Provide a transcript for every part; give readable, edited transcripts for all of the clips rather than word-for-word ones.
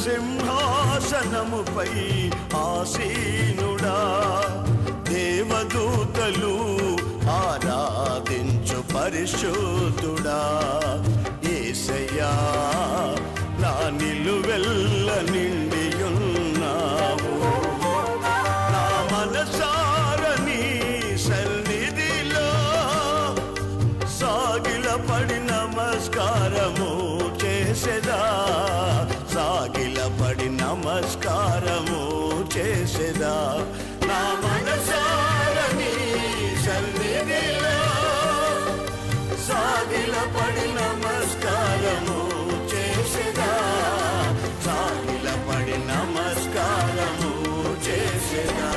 సింహాసనముపై ఆసీనుడా దేవదూతలు ఆరాధించు పరిశుద్ధుడా యేసయ్యా నా నిలువెల్ల నిండియున్నావు నా మనసారని సన్నిధిలో సాగిలపడి నమస్కారము చేసెదా సాగిలపడి నమస్కారము చేసెదా నా మనసారని సన్నిధిలో సాగిలపడి నమస్కారము చేసెదా సాగిలపడి నమస్కారము చేసెదా.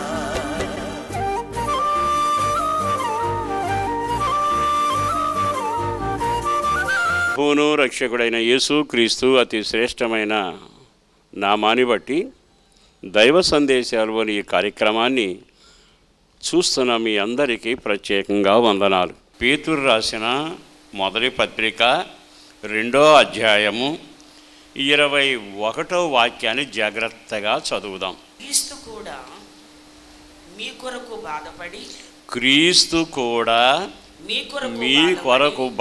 ప్రభువును రక్షకుడైన యేసు క్రీస్తు అతి శ్రేష్టమైన నామాన్ని బట్టి దైవ సందేశాలు అనే ఈ కార్యక్రమాన్ని చూస్తున్న మీ అందరికీ ప్రత్యేకంగా వందనాలు. పేతురు రాసిన మొదటి పత్రిక 2వ అధ్యాయము 21వ వాక్యాన్ని జాగ్రత్తగా చదువుదాం. క్రీస్తు కూడా మీ కొరకు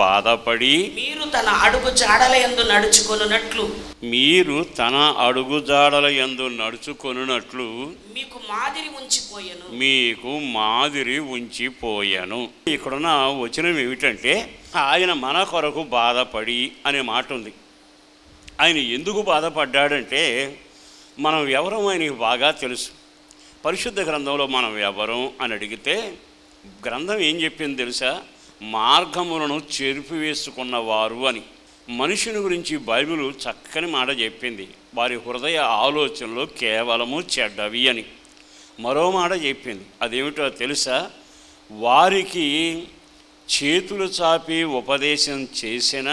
బాధపడి మీరు తన అడుగు జాడల యందు నడుచుకొనున్నట్లు మీకు మాదిరి ఉంచిపోయాను. ఇక్కడున్న వచనం ఏమిటంటే ఆయన మన కొరకు బాధపడి అనే మాట ఉంది. ఆయన ఎందుకు బాధపడ్డాడంటే మనం ఎవరం ఆయనకి బాగా తెలుసు. పరిశుద్ధ గ్రంథంలో మనం ఎవరం అని అడిగితే గ్రంథం ఏం చెప్పింది తెలుసా? మార్గములను చెరిపివేసుకున్నవారు అని. మనుషుని గురించి బైబిల్ చక్కని మాట చెప్పింది. వారి హృదయ ఆలోచనలు కేవలము చెడ్డవి అని. మరో మాట చెప్పింది, అదేమిటో తెలుసా? వారికి చేతులు చాపి ఉపదేశం చేసిన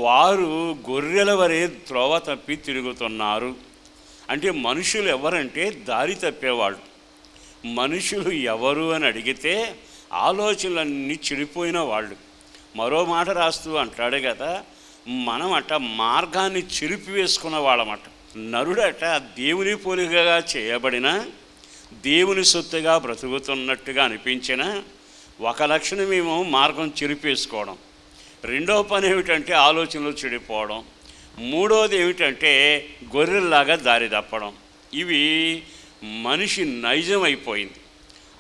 వారు గొర్రెల వరే త్రోవ తప్పి తిరుగుతున్నారు. అంటే మనుషులు ఎవరంటే దారి తప్పేవాళ్ళు. మనుషులు ఎవరు అని అడిగితే ఆలోచనలన్నీ చెడిపోయిన వాళ్ళు. మరో మాట రాస్తూ అంటాడు కదా, మనం అట మార్గాన్ని చెరిపివేసుకున్న వాళ్ళమట. నరుడట దేవుని పోలికగా చేయబడిన దేవుని సొత్తుగా బ్రతుకుతున్నట్టుగా అనిపించిన ఒక లక్షణమేమో మార్గం చెరిపేసుకోవడం, రెండవ పని ఏమిటంటే ఆలోచనలు చెడిపోవడం, మూడవది ఏమిటంటే గొర్రెల్లాగా దారి తప్పడం. ఇవి మనిషి నైజం అయిపోయింది.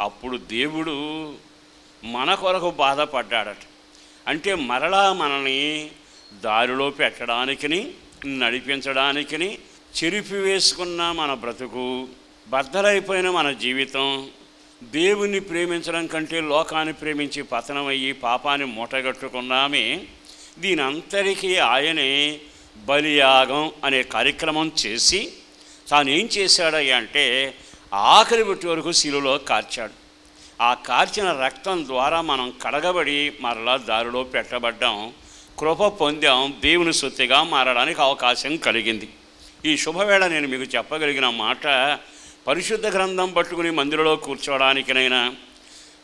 అప్పుడు దేవుడు మన కొరకు బాధపడ్డాడట. అంటే మరలా మనల్ని దారిలో పెట్టడానికిని నడిపించడానికిని చెరిపివేసుకున్న మన బ్రతుకు, బద్దలైపోయిన మన జీవితం, దేవుణ్ణి ప్రేమించడం కంటే లోకాన్ని ప్రేమించి పతనమయ్యి పాపాన్ని మూటగట్టుకున్నామే, దీని అంతరికి ఆయనే బలియాగం అనే కార్యక్రమం చేసి తాను ఏం చేశాడయ్యా అంటే ఆఖరి బట్టి వరకు శిలువలో కార్చాడు. ఆ కార్చిన రక్తం ద్వారా మనం కడగబడి మరలా దారిలో పెట్టబడ్డాం, కృప పొందాం, దేవుని సొత్తుగా మారడానికి అవకాశం కలిగింది. ఈ శుభవేళ నేను మీకు చెప్పగలిగిన మాట, పరిశుద్ధ గ్రంథం పట్టుకుని మందిరంలో కూర్చోవడానికైనా,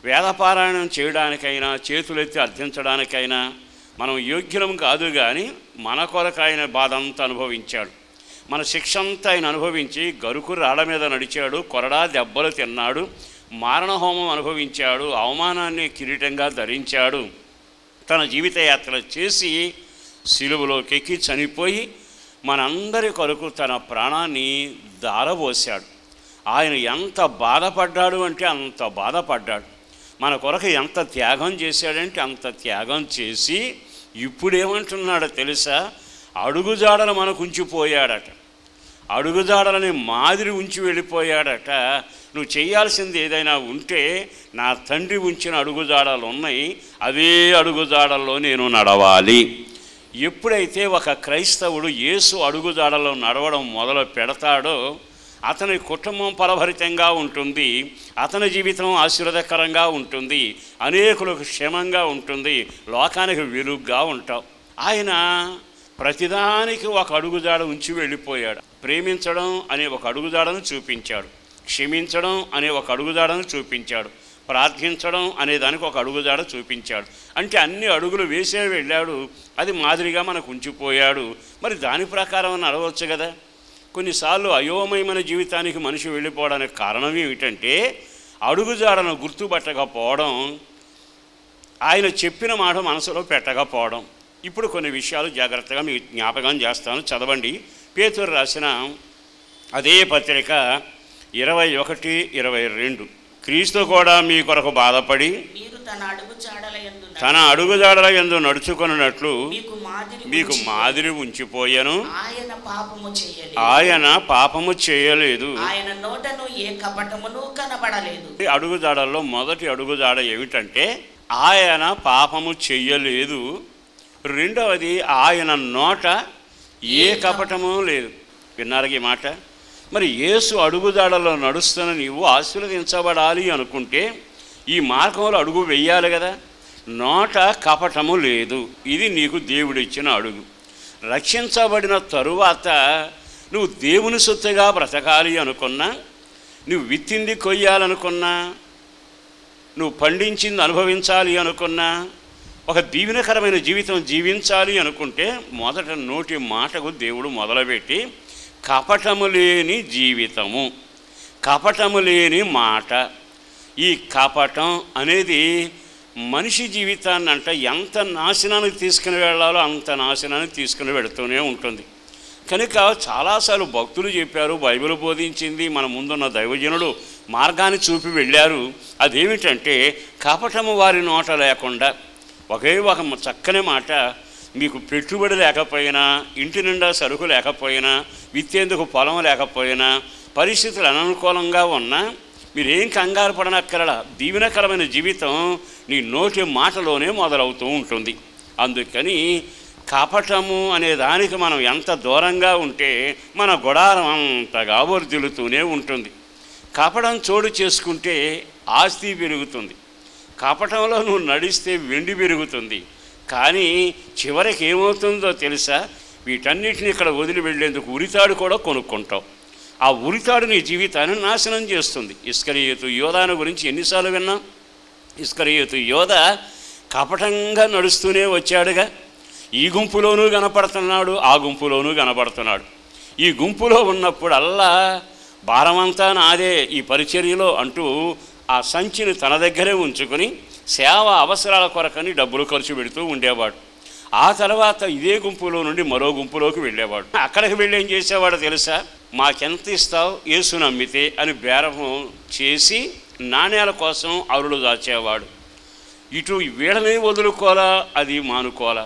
వేదపారాయణం చేయడానికైనా, చేతులెత్తి అర్థించడానికైనా మనం యోగ్యులం కాదు. కానీ మన కొరకు ఆయన బాధ అంతా అనుభవించాడు. మన శిక్ష అంతా ఆయన అనుభవించి గరుకు రాళ్ళ మీద నడిచాడు, కొరడా దెబ్బలు తిన్నాడు, మారణహోమం అనుభవించాడు, అవమానాన్ని కిరీటంగా ధరించాడు, తన జీవిత యాత్ర చేసి సిలువలోకి ఎక్కి చనిపోయి మనందరి కొరకు తన ప్రాణాన్ని దారబోశాడు. ఆయన ఎంత బాధపడ్డాడు అంటే అంత బాధపడ్డాడు. మన కొరకు ఎంత త్యాగం చేశాడంటే అంత త్యాగం చేసి ఇప్పుడేమంటున్నాడో తెలుసా? అడుగుజాడలు మనకు ఉంచిపోయాడట. అడుగుజాడలని మాదిరి ఉంచి వెళ్ళిపోయాడట. నువ్వు చేయాల్సింది ఏదైనా ఉంటే నా తండ్రి ఉంచిన అడుగుజాడలు ఉన్నాయి, అదే అడుగుజాడల్లో నేను నడవాలి. ఎప్పుడైతే ఒక క్రైస్తవుడు యేసు అడుగుజాడలో నడవడం మొదలు పెడతాడో అతని కుటుంబం ఫలభరితంగా ఉంటుంది, అతని జీవితం ఆశీర్వాదకరంగా ఉంటుంది, అనేకులకు క్షేమంగా ఉంటుంది, లోకానికి వెలుగుగా ఉంటాం. ఆయన ప్రతిదానికి ఒక అడుగుజాడ ఉంచి వెళ్ళిపోయాడు. ప్రేమించడం అనే ఒక అడుగుజాడను చూపించాడు, క్షమించడం అనే ఒక అడుగుజాడను చూపించాడు, ప్రార్థించడం అనే దానికి ఒక అడుగుజాడ చూపించాడు. అంటే అన్ని అడుగులు వేసే వెళ్ళాడు, అది మాదిరిగా మనకు ఉంచిపోయాడు. మరి దాని ప్రకారం నడవచ్చు కదా. కొన్నిసార్లు అయోమయమైన జీవితానికి మనిషి వెళ్ళిపోవడానికి కారణం ఏమిటంటే అడుగుజాడను గుర్తుపట్టకపోవడం, ఆయన చెప్పిన మాట మనసులో పెట్టకపోవడం. ఇప్పుడు కొన్ని విషయాలు జాగ్రత్తగా మీకు జ్ఞాపకం చేస్తాను, చదవండి. పేతురు రాసిన అదే పత్రిక 21:22. క్రీస్తు కూడా మీ కొరకు బాధపడి తన అడుగుజాడల యందు నడుచుకొనున్నట్లు మీకు మాదిరి ఉంచిపోయాను. ఆయన పాపము చేయలేదు, ఆయన నోటను ఏ కపటమును కనబడలేదు. అడుగుజాడల్లో మొదటి అడుగుజాడ ఏమిటంటే ఆయన పాపము చెయ్యలేదు. రెండవది ఆయన నోట ఏ కపటము లేదు. విన్నారా ఈ మాట? మరి యేసు అడుగుజాడలో నడుస్తున్న నీవు ఆశీర్వదించబడాలి అనుకుంటే ఈ మార్గంలో అడుగు వెయ్యాలి కదా. నోట కపటము లేదు, ఇది నీకు దేవుడిచ్చిన అడుగు. రక్షించబడిన తరువాత నువ్వు దేవుని సొత్తుగా బ్రతకాలి అనుకున్నా, నువ్వు విత్తింది కొయ్యాలనుకున్నా, నువ్వు పండించింది అనుభవించాలి అనుకున్నా, ఒక దీవెనకరమైన జీవితం జీవించాలి అనుకుంటే మొదట నోటి మాటకు దేవుడు మొదలుపెట్టి కపటము లేని జీవితము, కపటము లేని మాట. ఈ కపటం అనేది మనిషి జీవితాన్ని అంటే ఎంత నాశనానికి తీసుకుని వెళ్ళాలో అంత నాశనానికి తీసుకుని వెళుతూనే ఉంటుంది. కనుక చాలాసార్లు భక్తులు చెప్పారు, బైబిల్ బోధించింది, మన ముందున్న దైవజనుడు మార్గాన్ని చూపి వెళ్ళారు. అదేమిటంటే కపటము వారి నోట లేకుండా. ఒకే ఒక చక్కని మాట, మీకు పెట్టుబడి లేకపోయినా, ఇంటి నిండా సరుకు లేకపోయినా, విత్తేందుకు పొలం లేకపోయినా, పరిస్థితులు అననుకూలంగా ఉన్నా మీరేం కంగారు పడనక్కరలా. దీవెనకరమైన జీవితం నీ నోటి మాటలోనే మొదలవుతూ ఉంటుంది. అందుకని కపటము అనే దానికి మనం ఎంత దూరంగా ఉంటే మన గుడారం అంతగా వర్ధిల్లుతూనే ఉంటుంది. కపటం చోటు చేసుకుంటే ఆస్తి పెరుగుతుంది, కపటంలో నువ్వు నడిస్తే వెండి పెరుగుతుంది. కానీ చివరికి ఏమవుతుందో తెలుసా? వీటన్నిటిని ఇక్కడ వదిలి వెళ్ళేందుకు ఉరితాడు కూడా కొనుక్కుంటావు. ఆ ఉరితాడు నీ జీవితాన్ని నాశనం చేస్తుంది. ఇస్కరియోతు యోధాను గురించి ఎన్నిసార్లు విన్నాం? ఇస్కరియోతు యోధ కపటంగా నడుస్తూనే వచ్చాడుగా. ఈ గుంపులోనూ కనపడుతున్నాడు, ఆ గుంపులోనూ కనపడుతున్నాడు. ఈ గుంపులో ఉన్నప్పుడల్లా భారమంతా నాదే ఈ పరిచర్యలో అంటూ ఆ సంచిని తన దగ్గరే ఉంచుకొని సేవ అవసరాల కొరకని డబ్బులు ఖర్చు పెడుతూ ఉండేవాడు. ఆ తర్వాత ఇదే గుంపులో నుండి మరో గుంపులోకి వెళ్ళేవాడు. అక్కడికి వెళ్ళి ఏం చేసేవాడో తెలుసా? మాకెంత ఇస్తావు యేసు నమ్మితే అని బేరము చేసి నాణ్యాల కోసం అరులు దాచేవాడు. ఇటు వీళ్ళని వదులుకోవాలా, అది మానుకోవాలా.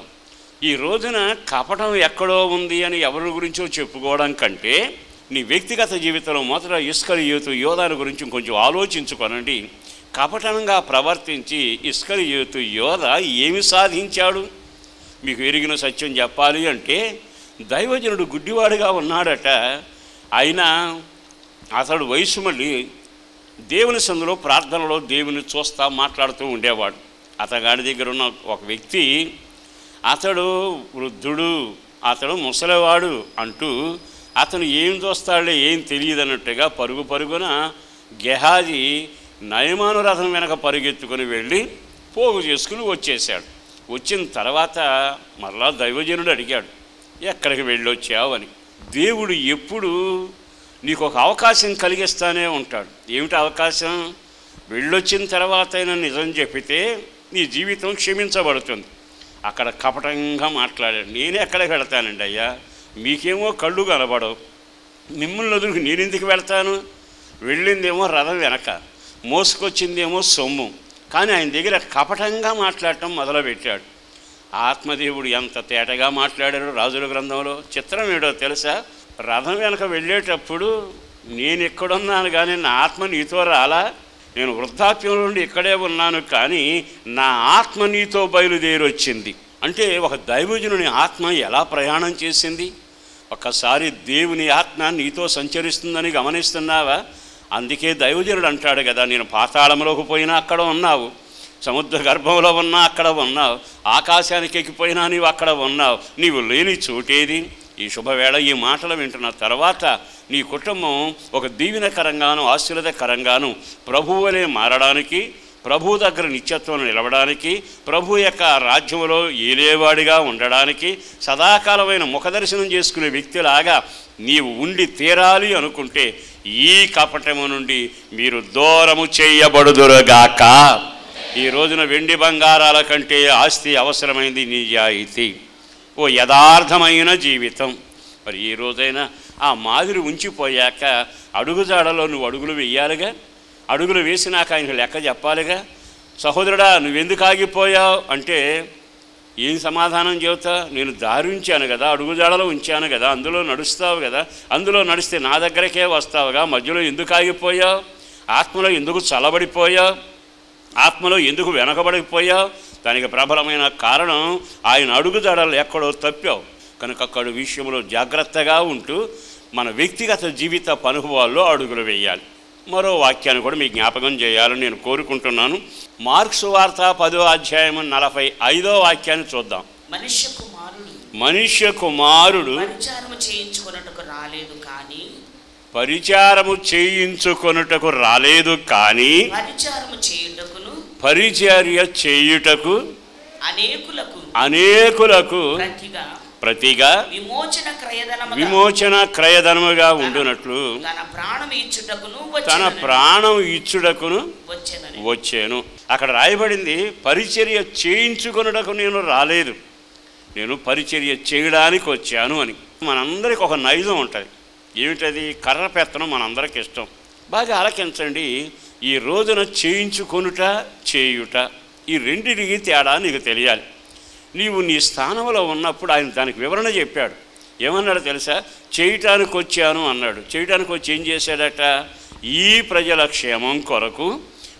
ఈ రోజున కపటం ఎక్కడో ఉంది అని ఎవరి గురించో చెప్పుకోవడం కంటే నీ వ్యక్తిగత జీవితంలో మొదట ఇస్కరియోతు యోధాను గురించి కొంచెం ఆలోచించుకోనండి. కపటంగా ప్రవర్తించి ఇస్కరియోతు యోధ ఏమి సాధించాడు? మీకు ఎరిగిన సత్యం చెప్పాలి అంటే దైవజనుడు గుడ్డివాడుగా ఉన్నాడట. అయినా అతడు వయసు మళ్ళీ దేవుని సందులో ప్రార్థనలో దేవుని చూస్తా మాట్లాడుతూ ఉండేవాడు. అతగాడి దగ్గర ఉన్న ఒక వ్యక్తి, అతడు వృద్ధుడు, అతడు ముసలివాడు అంటూ అతను ఏం చూస్తాడే ఏం తెలియదు అన్నట్టుగా పరుగు పరుగున గెహాజీ నయమాను రథం వెనక పరుగెత్తుకుని వెళ్ళి పోగు చేసుకుని వచ్చేసాడు. వచ్చిన తర్వాత మరలా దైవజనుడు అడిగాడు, ఎక్కడికి వెళ్ళొచ్చావు అని. దేవుడు ఎప్పుడు నీకు ఒక అవకాశం కలిగిస్తానే ఉంటాడు. ఏమిటి అవకాశం? వెళ్ళొచ్చిన తర్వాత అయినా నిజం చెప్పితే నీ జీవితం క్షమించబడుతుంది. అక్కడ కపటంగా మాట్లాడాడు. నేనే ఎక్కడికి వెళ్తానండి అయ్యా, మీకేమో కళ్ళు కనబడవు, మిమ్మల్ని వదులుకు నేనెందుకు వెళ్తాను? వెళ్ళిందేమో రథం వెనక, మోసుకొచ్చిందేమో సొమ్ము. కానీ ఆయన దగ్గర కపటంగా మాట్లాడటం మొదలుపెట్టాడు. ఆత్మదేవుడు ఎంత తేటగా మాట్లాడాడు రాజుల గ్రంథంలో. చిత్రం ఏడో తెలుసా? రథం వెనక వెళ్ళేటప్పుడు నేను ఎక్కడున్నాను కానీ నా ఆత్మ నీతో రాలా, నేను వృద్ధాప్యం నుండి ఇక్కడే ఉన్నాను కానీ నా ఆత్మ నీతో బయలుదేరి వచ్చింది అంటే ఒక దైవజనుని ఆత్మ ఎలా ప్రయాణం చేసింది? ఒక్కసారి దేవుని ఆత్మ నీతో సంచరిస్తుందని గమనిస్తున్నావా? అందుకే దైవజనుడు అంటాడు కదా, నేను పాతాళంలోకి పోయినా అక్కడ ఉన్నావు, సముద్ర గర్భంలో ఉన్నా అక్కడ ఉన్నావు, ఆకాశానికి ఎక్కిపోయినా నీవు అక్కడ ఉన్నావు, నీవు లేని చోటేది? ఈ శుభవేళ ఈ మాటలు వింటున్న తర్వాత నీ కుటుంబం ఒక దీవెనకరంగాను ఆశీర్వాదకరంగాను ప్రభువులే మారడానికి, ప్రభు దగ్గర నిత్యత్వం నిలవడానికి, ప్రభు యొక్క రాజ్యంలో ఏలేవాడిగా ఉండడానికి, సదాకాలమైన ముఖదర్శనం చేసుకునే వ్యక్తిలాగా నీవు ఉండి తీరాలి అనుకుంటే ఈ కపటము నుండి మీరు దూరము చేయబడుదురుగాక. ఈ రోజున వెండి బంగారాల కంటే ఆస్తి అవసరమైంది నిజాయితీ, ఓ యథార్థమైన జీవితం. మరి ఈ రోజైనా ఆ మాదిరి ఉంచిపోయాక అడుగుజాడలో నువ్వు అడుగులు వేయాలిగా, అడుగులు వేసినాక ఆయనకు లెక్క చెప్పాలిగా. సహోదరుడా నువ్వెందుకు ఆగిపోయావు అంటే ఏం సమాధానం చెబుతా? నేను దారి ఉంచాను కదా, అడుగుజాడలో ఉంచాను కదా, అందులో నడుస్తావు కదా, అందులో నడిస్తే నా దగ్గరకే వస్తావుగా, మధ్యలో ఎందుకు ఆగిపోయావు? ఆత్మలో ఎందుకు చల్లబడిపోయావు? ఆత్మలో ఎందుకు వెనకబడిపోయావు? దానికి ప్రబలమైన కారణం ఆయన అడుగుజాడలు ఎక్కడో తప్పావు కనుక అక్కడి విషయంలో జాగ్రత్తగా ఉంటూ మన వ్యక్తిగత జీవిత అనుభవాల్లో అడుగులు వేయాలి. మరో వాక్యాన్ని కూడా మీకు జ్ఞాపకం చేయాలని నేను కోరుకుంటున్నాను. మార్కు సువార్త 10వ అధ్యాయం 45వ వాక్యాన్ని చూద్దాం. మనుష్య కుమారుడు పరిచారము చేయించుకొనుటకు రాలేదు కానీ పరిచర్య చేయుటకు అనేకులకు ప్రతిగా విమోచన క్రయధనముగా ఉండునట్లు తన ప్రాణం ఇచ్చుటకును వచ్చాను. అక్కడ రాయబడింది పరిచర్య చేయించుకొనుటకు నేను రాలేదు, నేను పరిచర్య చేయడానికి వచ్చాను అని. మనందరికి ఒక నైజం ఉంటుంది, ఏమిటది? కర్ర పెత్తనం మనందరికి ఇష్టం. బాగా ఆలకించండి. ఈ రోజున చేయించుకొనుట చేయుట ఈ రెండింటికి తేడా నీకు తెలియాలి. నీవు నీ స్థానంలో ఉన్నప్పుడు ఆయన దానికి వివరణ చెప్పాడు. ఏమన్నాడు తెలుసా? చేయటానికి వచ్చాను అన్నాడు. చేయటానికి వచ్చి ఏం చేశాడట? ఈ ప్రజల క్షేమం కొరకు,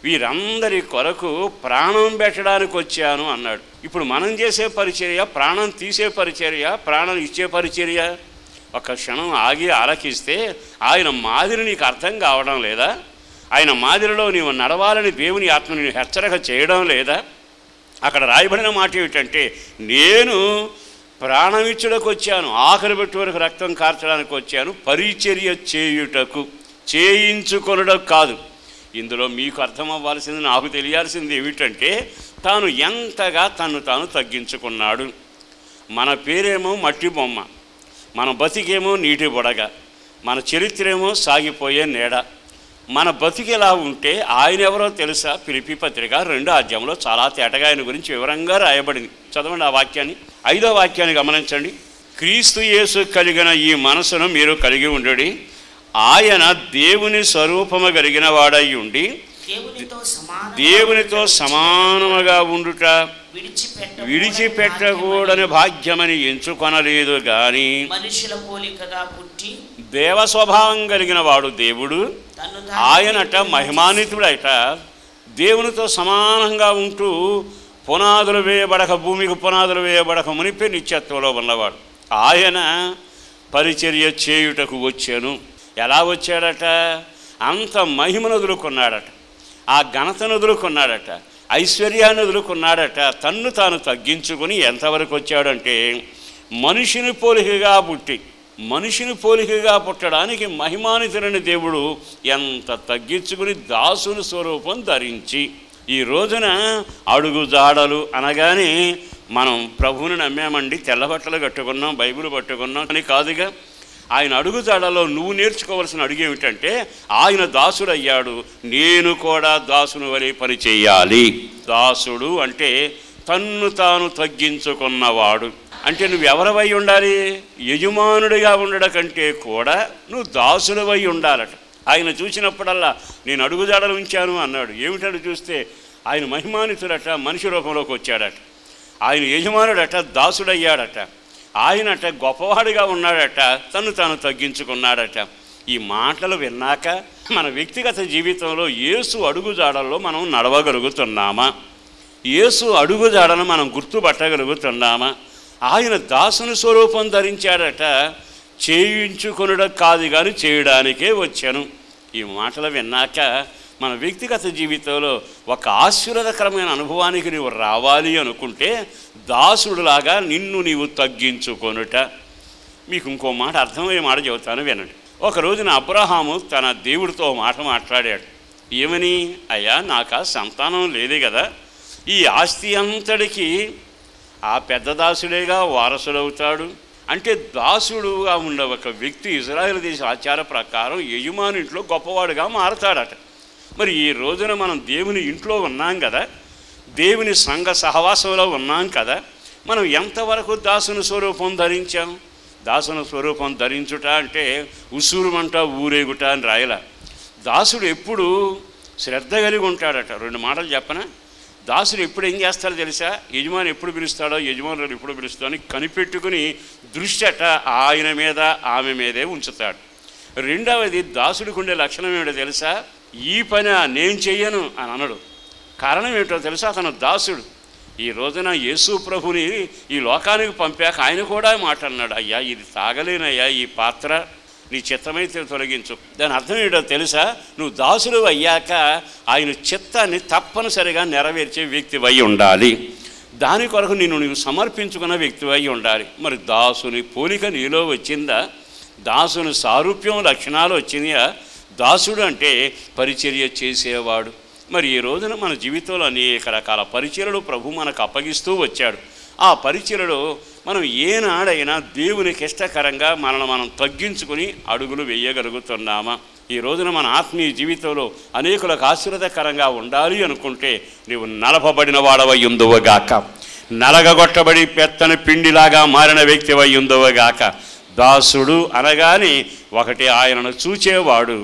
వీరందరి కొరకు ప్రాణం పెట్టడానికి వచ్చాను అన్నాడు. ఇప్పుడు మనం చేసే పరిచర్య ప్రాణం తీసే పరిచర్య, ప్రాణం ఇచ్చే పరిచర్య. ఒక క్షణం ఆగి ఆలకిస్తే ఆయన మాదిరి నీకు అర్థం కావడం లేదా? ఆయన మాదిరిలో నీవు నడవాలని దేవుని ఆత్మ నేను హెచ్చరిక చేయడం లేదా? అక్కడ రాయబడిన మాట ఏమిటంటే, నేను ప్రాణమిచ్చుటకు వచ్చాను, ఆఖరి పెట్టి వరకు రక్తం కార్చడానికి వచ్చాను, పరిచర్య చేయుటకు, చేయించుకొనుటకు కాదు. ఇందులో మీకు అర్థం అవ్వాల్సింది, నాకు తెలియాల్సింది ఏమిటంటే, తాను ఎంతగా తాను తగ్గించుకున్నాడు. మన పేరేమో మట్టి బొమ్మ, మన బతికేమో నీటి బుడగ, మన చరిత్రేమో సాగిపోయే నీడ. మన బతికేలా ఉంటే ఆయన ఎవరో తెలుసా? ఫిలిప్పీ పత్రిక 2వ అధ్యాయంలో చాలా తేటగా ఆయన గురించి వివరంగా రాయబడింది. చదవండి ఆ వాక్యాన్ని. 5వ వాక్యాన్ని గమనించండి. క్రీస్తు యేసు కలిగిన ఈ మనసును మీరు కలిగి ఉండడి, ఆయన దేవుని స్వరూపము కలిగిన వాడై ఉండి దేవునితో సమానముగా ఉండుట విడిచిపెట్టకూడని భాగ్యమని ఎంచుకొనలేదు గాని దేవ స్వభావం కలిగిన వాడు దేవుడు ఆయనట మహిమాన్వితుడైట దేవునితో సమానంగా ఉంటూ పునాదులు వేయబడక, భూమికి పునాదులు వేయబడక మునిపే నిత్యత్వంలో ఉన్నవాడు. ఆయన పరిచర్య చేయుటకు వచ్చాను. ఎలా వచ్చాడట? అంత మహిమను వదులుకున్నాడట, ఆ ఘనతను వదులుకున్నాడట, ఐశ్వర్యాన్ని వదులుకున్నాడట. తన్ను తాను తగ్గించుకుని ఎంతవరకు వచ్చాడంటే, మనిషిని పోలికగా పుట్టి, మనిషిని పోలికగా పుట్టడానికి మహిమాన్వితుడైన దేవుడు ఎంత తగ్గించుకుని దాసుని స్వరూపం ధరించి. ఈ రోజున అడుగుజాడలు అనగానే మనం ప్రభువుని నమ్మామండి, తెల్లబట్టలు కట్టుకున్నాం, బైబిల్ పట్టుకున్నాం అని కాదుగా. ఆయన అడుగుజాడలో నువ్వు నేర్చుకోవాల్సిన అడుగు ఏమిటంటే, ఆయన దాసుడు అయ్యాడు, నేను కూడా దాసుని వలె పని చేయాలి. దాసుడు అంటే తన్ను తాను తగ్గించుకున్నవాడు. అంటే నువ్వు ఎవరివై ఉండాలి? యజమానుడిగా ఉండడం కంటే కూడా నువ్వు దాసుడివై ఉండాలట. ఆయన చూసినప్పుడల్లా నేను అడుగుజాడలు ఉంచాను అన్నాడు. ఏమిటని చూస్తే ఆయన మహిమాన్వితుడట, మనిషి రూపంలోకి వచ్చాడట. ఆయన యజమానుడట, దాసుడయ్యాడట. ఆయనట గొప్పవాడిగా ఉన్నాడట, తాను తగ్గించుకున్నాడట. ఈ మాటలు విన్నాక మన వ్యక్తిగత జీవితంలో యేసు అడుగుజాడల్లో మనం నడవగలుగుతున్నామా? యేసు అడుగుజాడను మనం గుర్తుపట్టగలుగుతున్నామా? ఆయన దాసుని స్వరూపం ధరించాడట, చేయించుకొనుట కాదు కానీ చేయడానికే వచ్చాను. ఈ మాటలు విన్నాక మన వ్యక్తిగత జీవితంలో ఒక ఆశీర్వాదకరమైన అనుభవానికి నీవు రావాలి అనుకుంటే దాసుడులాగా నిన్ను నీవు తగ్గించుకొనుట. మీకు ఇంకో మాట అర్థమయ్యే మాట చెబుతాను వినండి. ఒక రోజున అబ్రహాము తన దేవుడితో మాట మాట్లాడాడు. ఏమని? అయ్యా, నాకు సంతానం లేదే కదా, ఈ ఆస్తి అంతటికి ఆ పెద్ద దాసుడేగా వారసుడవుతాడు. అంటే దాసుడుగా ఉన్న ఒక వ్యక్తి ఇజ్రాయేల్ దేశ ఆచార ప్రకారం యజమాని ఇంట్లో గొప్పవాడుగా మారతాడట. మరి ఈ రోజున మనం దేవుని ఇంట్లో ఉన్నాం కదా, దేవుని సంఘ సహవాసంలో ఉన్నాం కదా, మనం ఎంతవరకు దాసుని స్వరూపం ధరించాం? దాసుని స్వరూపం ధరించుట అంటే ఉసూరుమంట ఊరేగుట అని రాయల. దాసుడు ఎప్పుడు శ్రద్ధ కలిగి ఉంటాడట. 2 మాటలు చెప్పనా? దాసుడు ఎప్పుడు ఏం చేస్తాడో తెలుసా? యజమాని ఎప్పుడు పిలుస్తాడో, యజమానులు ఎప్పుడు పిలుస్తాడో అని కనిపెట్టుకుని దృష్టి అట ఆయన మీద ఆమె మీదే ఉంచుతాడు. రెండవది, దాసుడికి ఉండే లక్షణం ఏమిటో తెలుసా? ఈ పని నేను చెయ్యను అని అనడు. కారణం ఏమిటో తెలుసా? అతను దాసుడు. ఈ రోజున యేసు ప్రభుని ఈ లోకానికి పంపాక ఆయన కూడా మాట అన్నాడు, అయ్యా ఇది తాగలేనయ్యా, ఈ పాత్ర నీ చిత్తమైతే తొలగించు. దాని అర్థం ఏంటో తెలుసా? నువ్వు దాసుడు అయ్యాక ఆయన చిత్తాన్ని తప్పనిసరిగా నెరవేర్చే వ్యక్తివై ఉండాలి. దాని కొరకు నీవు సమర్పించుకున్న వ్యక్తివై ఉండాలి. మరి దాసుని పోలిక నీలో వచ్చిందా? దాసుని సారూప్యం లక్షణాలు వచ్చినాయా? దాసుడు అంటే పరిచర్య చేసేవాడు. మరి ఈ రోజున మన జీవితంలో అనేక రకాల పరిచర్యలు ప్రభు మనకు అప్పగిస్తూ వచ్చాడు. ఆ పరిచర్యలో మనం ఏనాడైనా దేవునికి ఇష్టకరంగా మనల్ని మనం తగ్గించుకుని అడుగులు వేయగలుగుతున్నామా? ఈ రోజున మన ఆత్మీయ జీవితంలో అనేకులకు ఆశీర్వాదకరంగా ఉండాలి అనుకుంటే నీవు నలపబడిన వాడవై ఉందువుగాక, నలగగొట్టబడి పెత్తని పిండిలాగా మారిన వ్యక్తివై ఉందువుగాక. దాసుడు అనగానే ఒకటి ఆయనను చూచేవాడు,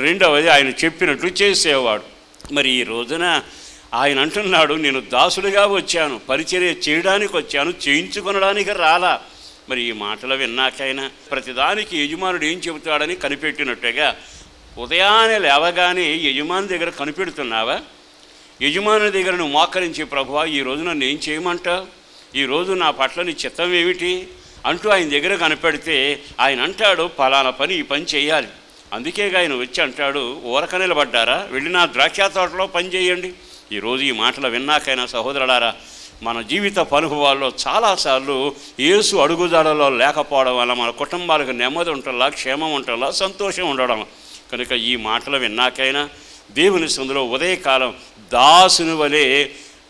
రెండవది ఆయన చెప్పినట్లు చేసేవాడు. మరి ఈ రోజున ఆయన అంటున్నాడు, నేను దాసుడిగా వచ్చాను, పరిచర్య చేయడానికి వచ్చాను, చేయించుకొనడానికి రాలా. మరి ఈ మాటలు విన్నాకైనా ప్రతిదానికి యజమానుడు ఏం చెబుతాడని కనిపెట్టినట్టుగా ఉదయాన్నే లేవగానే యజమాని దగ్గర కనిపెడుతున్నావా? యజమాని దగ్గర నువ్వు మోకరించి, ప్రభువా ఈ రోజు నన్ను ఏం చేయమంటావు, ఈరోజు నా పట్ల నీ చిత్తం ఏమిటి అంటూ ఆయన దగ్గర కనిపెడితే ఆయన అంటాడు, ఫలానా పని ఈ పని చేయాలి. అందుకే ఆయన వచ్చి అంటాడు, ఊరక నిలబడ్డారా, వెళ్ళి నా ద్రాక్ష తోటలో పని చేయండి. ఈరోజు ఈ మాటలు విన్నాకైనా సహోదరులారా, మన జీవిత అనుభవాల్లో చాలాసార్లు యేసు అడుగుజాడలో లేకపోవడం వల్ల మన కుటుంబాలకు నెమ్మది ఉంటలా, క్షేమం ఉంటలా, సంతోషం ఉండడం. కనుక ఈ మాటలు విన్నాకైనా దేవుని సందులో ఉదయకాలం దాసుని వలె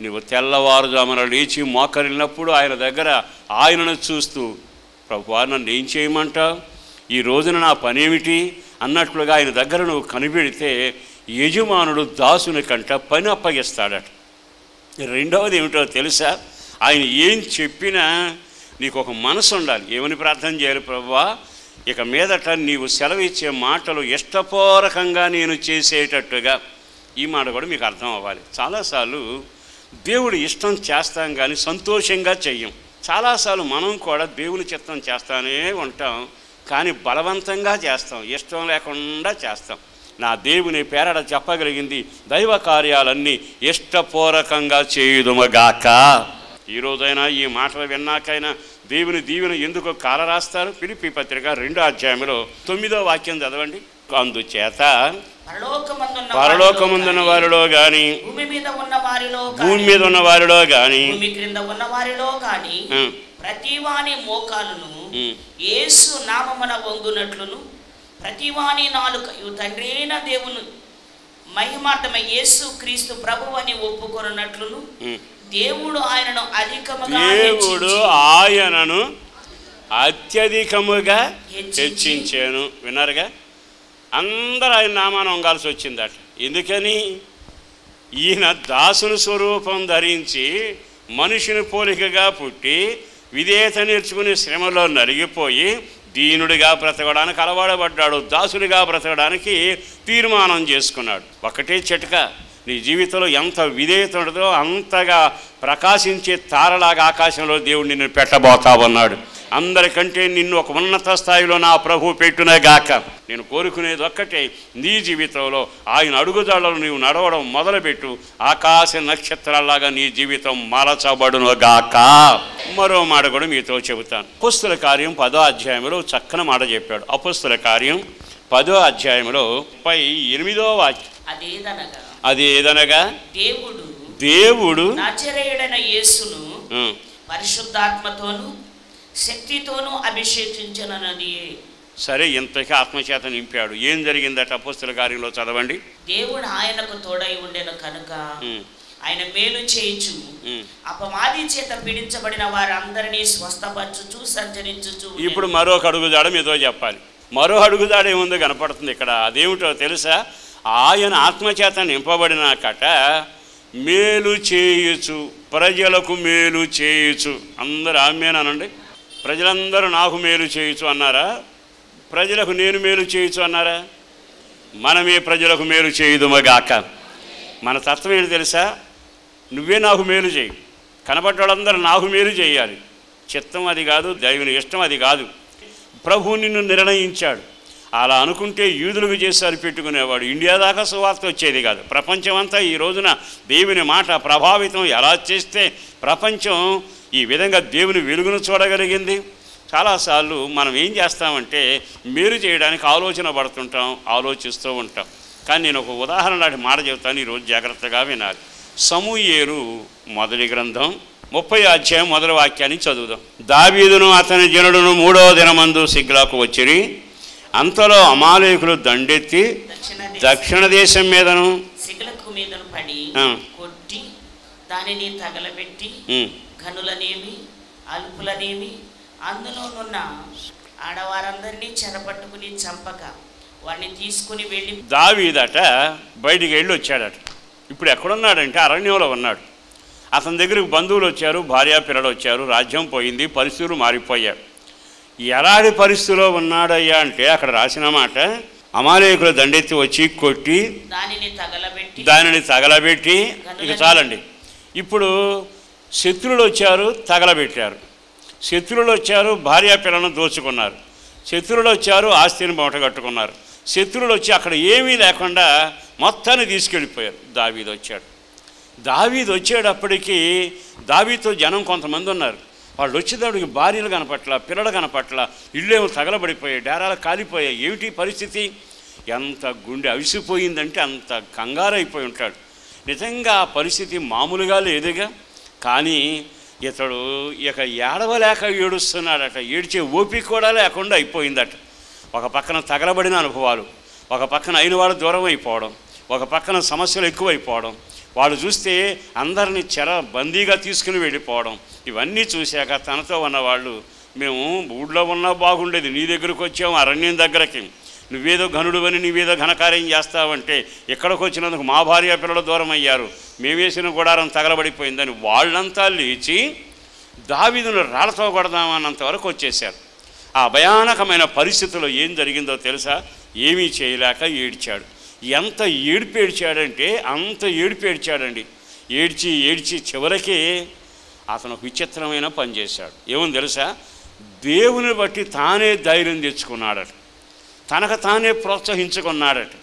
నువ్వు తెల్లవారుజామున లేచి మోకరిల్లినప్పుడు ఆయన దగ్గర ఆయనను చూస్తూ, ప్రభువా నన్ను ఏం చేయమంటావు, ఈ రోజున నా పనేమిటి అన్నట్లుగా ఆయన దగ్గర నువ్వు కనిపెడితే యజమానుడు దాసుని కంట పని అప్పగిస్తాడట. రెండవది ఏమిటో తెలుసా? ఆయన ఏం చెప్పినా నీకు ఒక మనసు ఉండాలి. ఏమని ప్రార్థన చేయాలి? ప్రభువా ఇక మీదట నీవు సెలవిచ్చే మాటలు ఇష్టపూర్వకంగా నేను చేసేటట్టుగా. ఈ మాట కూడా మీకు అర్థం అవ్వాలి. చాలాసార్లు దేవుడు ఇష్టం చేస్తాం కానీ సంతోషంగా చెయ్యం. చాలాసార్లు మనం కూడా దేవుని చిత్తం చేస్తానే ఉంటాం, కానీ బలవంతంగా చేస్తాం, ఇష్టం లేకుండా చేస్తాం. నా దేవుని పేరట చెప్పగలిగింది, దైవ కార్యాలన్నీ ఇష్టపూర్వకంగా చేయుదుమగాక. ఈరోజైనా ఈ మాటలు విన్నాకైనా దేవుని దీవెన ఎందుకు కాలరాస్తారు? ఫిలిప్పీ పత్రిక 2వ అధ్యాయంలో 9వ వాక్యం చదవండి. అందుచేత పరలోకమందున్న వారిలో గాని, భూమి మీద ఉన్న వారిలో గాని, భూమి క్రింద ఉన్న వారిలో గాని ప్రతివాని మోకాలును యేసు నామమున వంగునట్లును, ప్రతివాని నాలుకయు తండ్రి అయిన దేవుని మహిమార్థమై యేసు క్రీస్తు ప్రభువని ఒప్పుకొనున్నట్లును దేవుడు ఆయనను అత్యధికముగా హెచ్చించాను. విన్నారుగా? అందరూ ఆయన నామాన్ని వంగాల్సి వచ్చిందట. ఎందుకని? ఈయన దాసుని స్వరూపం ధరించి మనుషుని పోలికగా పుట్టి విధేయత నేర్చుకునే శ్రమలో నలిగిపోయి దీనుడిగా బ్రతకడానికి అలవాడబడ్డాడు. దాసుడిగా బ్రతకడానికి తీర్మానం చేసుకున్నాడు. ఒకటే చిట్కా, నీ జీవితంలో ఎంత విధేయత ఉండదో అంతగా ప్రకాశించే తారలాగా ఆకాశంలో దేవుడు నిన్ను పెట్టబోతావన్నాడు. అందరికంటే నిన్ను ఒక ఉన్నత స్థాయిలో నా ప్రభు పెట్టునగాక. నేను కోరుకునేది ఒక్కటే, నీ జీవితంలో ఆయన అడుగుదాడలు నీవు నడవడం మొదలుపెట్టు, ఆకాశ నక్షత్రాల్లాగా నీ జీవితం మలచబడునుగాక. మరో మాట కూడా మీతో చెబుతాను. అపొస్తలుల కార్యం 10వ అధ్యాయంలో చక్కని మాట చెప్పాడు. అపొస్తలుల కార్యం 10వ అధ్యాయంలో 38వ వాక్యం, అదేదనగా దేవుడు నజరేయుడైన యేసును పరిశుద్ధాత్మతోను శక్తితోనూ అభిషేకించనన్నది. సరే, ఇంతకీ ఆత్మచేత నింపాడు. ఏం జరిగిందట అపొస్తలుల కార్యంలో చదవండి. దేవుడు ఆయనకు తోడై ఉండెను కనుక ఆయన మేలు చేయించు అపవాది చేత పీడించబడిన వారందరినీ స్వస్థపరచుచు సంచరించుచు. ఇప్పుడు మరొక అడుగుజాడ మీతో చెప్పాలి. మరో అడుగుజాడ ఏముందో కనపడుతుంది ఇక్కడ. అదేమిటో తెలుసా? ఆయన ఆత్మచేత నింపబడినాకట మేలు చేయొచ్చు, ప్రజలకు మేలు చేయొచ్చు. అందరూ ఆమేనండి. ప్రజలందరూ నాకు మేలు చేయొచ్చు అన్నారా? ప్రజలకు నేను మేలు చేయొచ్చు అన్నారా? మనమే ప్రజలకు మేలు చేయుదుమగాక. మన తత్వం ఏంటి తెలుసా? నువ్వే నాకు మేలు చేయి, కనబడ్డ వాళ్ళందరూ నాకు మేలు చేయాలి. చిత్తం అది కాదు, దేవుని ఇష్టం అది కాదు. ప్రభువు నిన్ను నిర్ణయించాడు. అలా అనుకుంటే యూదులకు చేసి సరిపెట్టుకునేవాడు. ఇండియా దాకా సువార్త వచ్చేది కాదు. ప్రపంచమంతా ఈ రోజున దేవుని మాట ప్రభావితం ఎలా చేస్తే ప్రపంచం ఈ విధంగా దేవుని వెలుగును చూడగలిగింది. చాలాసార్లు మనం ఏం చేస్తామంటే మేలు చేయడానికి ఆలోచన పడుతుంటాం, ఆలోచిస్తూ ఉంటాం. కానీ నేను ఒక ఉదాహరణ లాంటి మాట చెబుతాను, ఈరోజు జాగ్రత్తగా వినాలి. సమూయేలు మొదటి గ్రంథం 30వ అధ్యాయం మొదటి వాక్యాన్ని చదువుదాం. దావీదును అతని జనుడును 3వ దినమందు సిగ్లాకు వచ్చిరి. అంతలో అమాలేకులు దండెత్తి దక్షిణ దేశం మీదను సిగ్లకు మీదను పడి కొట్టి దానిని తగలబెట్టి గనులనేమి అల్పులనేమి అందులోనున్న ఆడవారందరినీ చెరపట్టుకుని చంపక వాడిని తీసుకుని వెళ్ళి. దావీదట బయటికి వెళ్ళి వచ్చాడట. ఇప్పుడు ఎక్కడున్నాడంటే అరణ్యంలో ఉన్నాడు. అతని దగ్గరకు బంధువులు వచ్చారు, భార్య పిల్లలు వచ్చారు. రాజ్యం పోయింది, పరిస్థితులు మారిపోయారు. ఎలాంటి పరిస్థితిలో ఉన్నాడయ్యా అంటే అక్కడ రాసిన మాట, అమాలేకులు దండెత్తి వచ్చి కొట్టి దానిని తగలబెట్టి. ఇక చాలండి. ఇప్పుడు శత్రువులు వచ్చారు, తగలబెట్టారు. శత్రువులు వచ్చారు, భార్య పిల్లలను దోచుకున్నారు. శత్రువులు వచ్చారు, ఆస్తిని మూటగట్టుకున్నారు. శత్రువులు వచ్చి అక్కడ ఏమీ లేకుండా మొత్తాన్ని తీసుకెళ్ళిపోయారు. దావీదు వచ్చేటప్పటికి దావీదుతో జనం కొంతమంది ఉన్నారు. వాళ్ళు వచ్చేటప్పటికి భార్యలు కనపట్ల, పిల్లలు కనపట్ల, ఇళ్ళేమో తగలబడిపోయాయి, డేరాలు కాలిపోయాయి. ఏమిటి పరిస్థితి? ఎంత గుండె అవిసిపోయిందంటే అంత కంగారైపోయి ఉంటాడు. నిజంగా ఆ పరిస్థితి మామూలుగా లేదుగా. కానీ ఇతడు ఇక ఏడవలేక ఏడుస్తున్నాడట. ఏడ్చే ఓపిక కూడా లేకుండా అయిపోయిందట. ఒక పక్కన తగలబడిన అనుభవాలు, ఒక పక్కన అయిన వాళ్ళు దూరం అయిపోవడం, ఒక పక్కన సమస్యలు ఎక్కువైపోవడం, వాళ్ళు చూస్తే అందరినీ బందీగా తీసుకుని వెళ్ళిపోవడం. ఇవన్నీ చూశాక తనతో ఉన్నవాళ్ళు, మేము ఊళ్ళో ఉన్నా బాగుండేది, నీ దగ్గరకు వచ్చాము అరణ్యం దగ్గరకి, నువ్వేదో ఘనుడు అని నువ్వేదో ఘనకార్యం చేస్తావంటే ఇక్కడికి వచ్చినందుకు మా భార్య పిల్లలు దూరం అయ్యారు, మేమేసిన గుడారం తగలబడిపోయిందని వాళ్ళంతా లేచి దావీదును రాళ్లతో కొడదామన్నంత వరకు వచ్చేశారు. ఆ భయానకమైన పరిస్థితుల్లో ఏం జరిగిందో తెలుసా? ఏమీ చేయలేక ఏడ్చాడు. ఎంత ఏడుపు ఏడ్చాడంటే అంత ఏడుపు ఏడ్చాడండి. ఏడ్చి ఏడ్చి చివరికి అతను ఒక విచిత్రమైన పని చేశాడు. ఏమని తెలుసా? దేవుని బట్టి తానే ధైర్యం తెచ్చుకున్నాడట, తనకు తానే ప్రోత్సహించుకున్నాడట,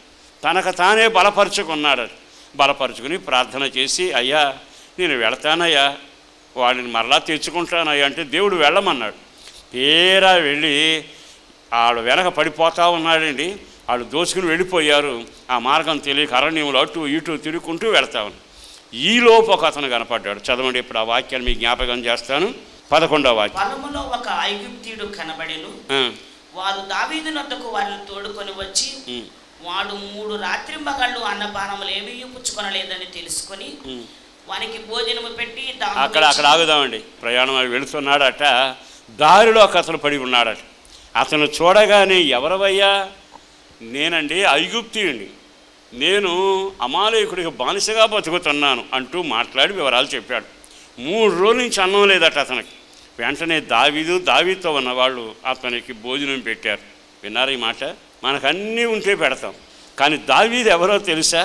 తనకు తానే బలపరుచుకున్నాడట. బలపరుచుకుని ప్రార్థన చేసి, అయ్యా నేను వెళతానయ్యా, వాడిని మరలా తెచ్చుకుంటానయ్యా అంటే దేవుడు వెళ్ళమన్నాడు. తీరా వెళ్ళి వాళ్ళు వెనక పడిపోతూ ఉన్నాడండి. వాళ్ళు దోచుకుని వెళ్ళిపోయారు. ఆ మార్గం తెలియక అరణ్యంలో అటు ఇటు తిరుగుకుంటూ వెళ్తా ఉన్నాడు. ఈలోపు ఒక అతను కనపడ్డాడు. చదవండి, ఇప్పుడు ఆ వాక్యాన్ని మీకు జ్ఞాపకం చేస్తాను. 11వ వాక్యం. పొలములో ఒక ఐగుప్తీయుడు కనబడెను. వారు దావీదునొద్దకు వారిని తోడుకొని వచ్చి, వాడు 3 రాత్రింబగళ్ళు అన్నపానములు ఏమీ పుచ్చుకొనలేదని తెలుసుకొని వానికి భోజనము పెట్టి అక్కడ ఆగుదామండి. ప్రయాణం వెళుతున్నాడట. దారిలో ఒక అతను పడి ఉన్నాడట. అతను చూడగానే, ఎవరవయ్యా? నేనండి ఐగుప్తీయుడిని, నేను అమాలేకుడికి బానిసగా బతుకుతున్నాను అంటూ వివరాలు చెప్పాడు. 3 రోజుల నుంచి అన్నం లేదట అతనికి. వెంటనే దావీదుతో ఉన్నవాళ్ళు అతనికి భోజనం పెట్టారు. విన్నారు ఈ మాట? మనకు అన్నీ ఉంటే పెడతాం, కానీ దావీదు ఎవరో తెలుసా?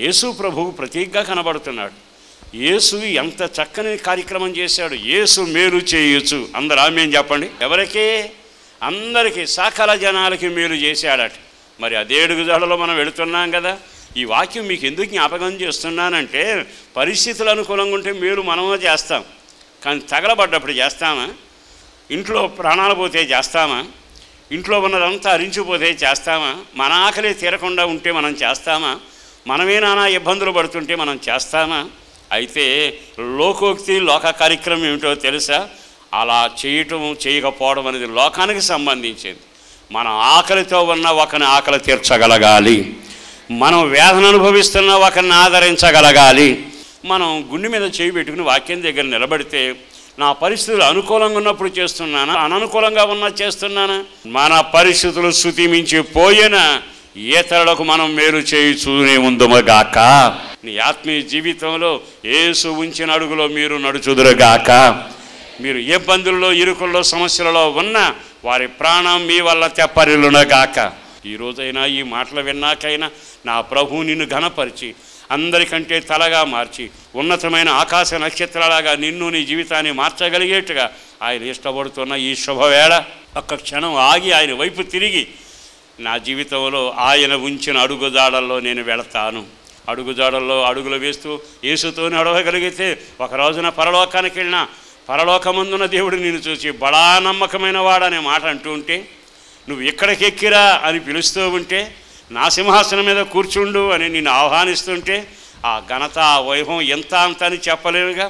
యేసు ప్రభువు ప్రతీకగా కనబడుతున్నాడు. యేసు ఎంత చక్కని కార్యక్రమం చేశాడు. యేసు మేలు చేయొచ్చు. అందరూ ఆమేన్ చెప్పండి. ఎవరికి? అందరికీ, సకల జనాలకి మేలు చేశాడట. మరి అదే అడుగుజాడలో మనం వెళుతున్నాం కదా. ఈ వాక్యం మీకు ఎందుకు జ్ఞాపకం చేస్తున్నానంటే, పరిస్థితులు అనుకూలంగా ఉంటే మేలు మనమే చేస్తాం, కానీ తగలబడ్డప్పుడు చేస్తామా? ఇంట్లో ప్రాణాలు పోతే చేస్తామా? ఇంట్లో ఉన్నదంతా అరించిపోతే చేస్తామా? మన ఆకలి తీరకుండా ఉంటే మనం చేస్తామా? మనమే నానా ఇబ్బందులు పడుతుంటే మనం చేస్తామా? అయితే లోకోక్తి, లోక కార్యక్రమం ఏమిటో తెలుసా? అలా చేయటం చేయకపోవడం అనేది లోకానికి సంబంధించింది. మన ఆకలితో ఉన్న ఒకరిని ఆకలి తీర్చగలగాలి, మనం వేదన అనుభవిస్తున్న ఒకరిని ఆదరించగలగాలి. మనం గుండె మీద చేయి పెట్టుకుని వాక్యం దగ్గర నిలబడితే, నా పరిస్థితులు అనుకూలంగా ఉన్నప్పుడు చేస్తున్నానా, అననుకూలంగా ఉన్నా చేస్తున్నానా? మన పరిస్థితులు శృతిమించి పోయినా ఇతరులకు మనం మేలు చేయుచూనే ఉందుమగాక. నీ ఆత్మీయ జీవితంలో యేసు ఉంచిన అడుగులో మీరు నడుచుదురుగాక. మీరు ఏ ఇబ్బందుల్లో, ఇరుకుల్లో, సమస్యలలో ఉన్నా వారి ప్రాణం మీ వల్ల తెప్పరిల్లునగాక. ఈరోజైనా ఈ మాటలు విన్నాకైనా నా ప్రభువు నిన్ను ఘనపరిచి అందరికంటే తలగా మార్చి ఉన్నతమైన ఆకాశ నక్షత్రాలాగా నిన్ను, నీ జీవితాన్ని మార్చగలిగేట్టుగా ఆయన ఇష్టపడుతున్న ఈ శుభవేళ ఒక్క క్షణం ఆగి ఆయన వైపు తిరిగి, నా జీవితంలో ఆయన ఉంచిన అడుగుజాడల్లో నేను వెళతాను, అడుగుజాడల్లో అడుగులు వేస్తూ యేసుతో నడవగలిగితే ఒక రోజున పరలోకానికి వెళ్ళినా పరలోకమందున్న దేవుడు నిన్ను చూసి బడా నమ్మకమైన వాడనే మాట అంటూ ఉంటే, నువ్వు ఇక్కడికి ఎక్కిరా అని పిలుస్తూ ఉంటే, నా సింహాసనం మీద కూర్చుండు అని నిన్ను ఆహ్వానిస్తుంటే, ఆ ఘనత, ఆ వైభవం ఎంత అంత అని చెప్పలేనుగా.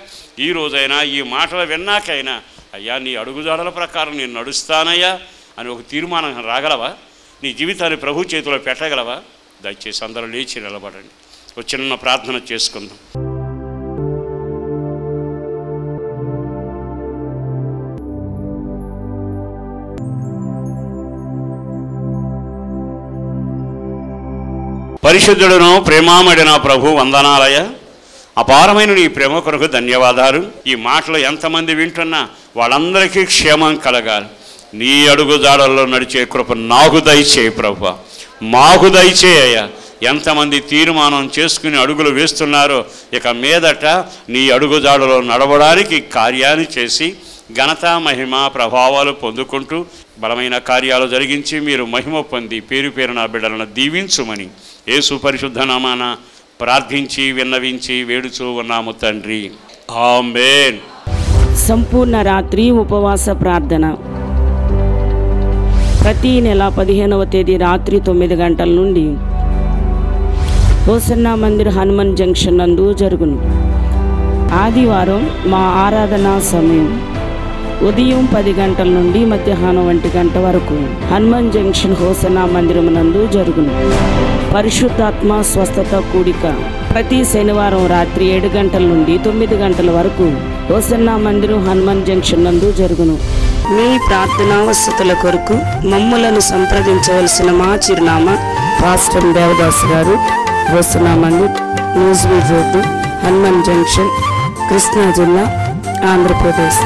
ఈ రోజైనా ఈ మాటలు విన్నాకైనా, అయ్యా నీ అడుగుజాడల ప్రకారం నేను నడుస్తానయ్యా అని ఒక తీర్మానం రాగలవా? నీ జీవితాన్ని ప్రభు చేతిలో పెట్టగలవా? దయచేసి అందరూ లేచి నిలబడండి. ఒక చిన్న ప్రార్థన చేసుకుందాం. పరిశుద్ధుడును ప్రేమామడిన ప్రభు వందనాలయ. అపారమైన నీ ప్రేమ కొరకు ధన్యవాదాలు. ఈ మాటలు ఎంతమంది వింటున్నా వాళ్ళందరికీ క్షేమం కలగాలి. నీ అడుగుజాడల్లో నడిచే కృప నాకు దయచేయి ప్రభు, మాకు దయచేయ్యా. ఎంతమంది తీర్మానం చేసుకుని అడుగులు వేస్తున్నారో ఇక మీదట నీ అడుగుజాడలో నడవడానికి కార్యాన్ని చేసి ఘనత, మహిమ, ప్రభావాలు పొందుకుంటూ బలమైన కార్యాలు జరిగించి మీరు మహిమ పొంది పేరు పేరున బిడ్డలను దీవించుమని యేసు పరిశుద్ధ నామాన ప్రార్థించి విన్నవించి వేడుచూ ఉన్నాము తండ్రి. ఆమేన్. సంపూర్ణ రాత్రి ఉపవాస ప్రార్థన ప్రతి నెల 15వ తేదీ రాత్రి 9 గంటల నుండి హోసన్నా మందిర్ హనుమాన్ జంక్షన్ నందు జరుగును. ఆదివారం మా ఆరాధనా సమయం ఉదయం 10 గంటల నుండి మధ్యాహ్నం 1 గంట వరకు హనుమాన్ జంక్షన్ హోసన్నా మందిరం నందు జరుగును. పరిశుద్ధాత్మ స్వస్థత కూడిక ప్రతి శనివారం రాత్రి 7 గంటల నుండి 9 గంటల వరకు హోసన్నా మందిరం హనుమాన్ జంక్షన్ నందు జరుగును. మీ ప్రార్థనా వసతుల కొరకు మమ్ములను సంప్రదించవలసిన మా చిరునామా పాస్టర్ దేవదాస్ గారు, hosanna Mandir, Nuzvid road, Hanuman junction, Krishna జిల్లా, ఆంధ్రప్రదేశ్.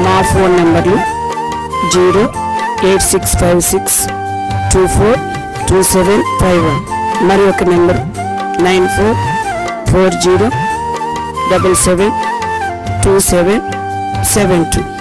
మా ఫోన్ నెంబర్లు 08656242751 మరి ఒక నెంబర్ 9440772772.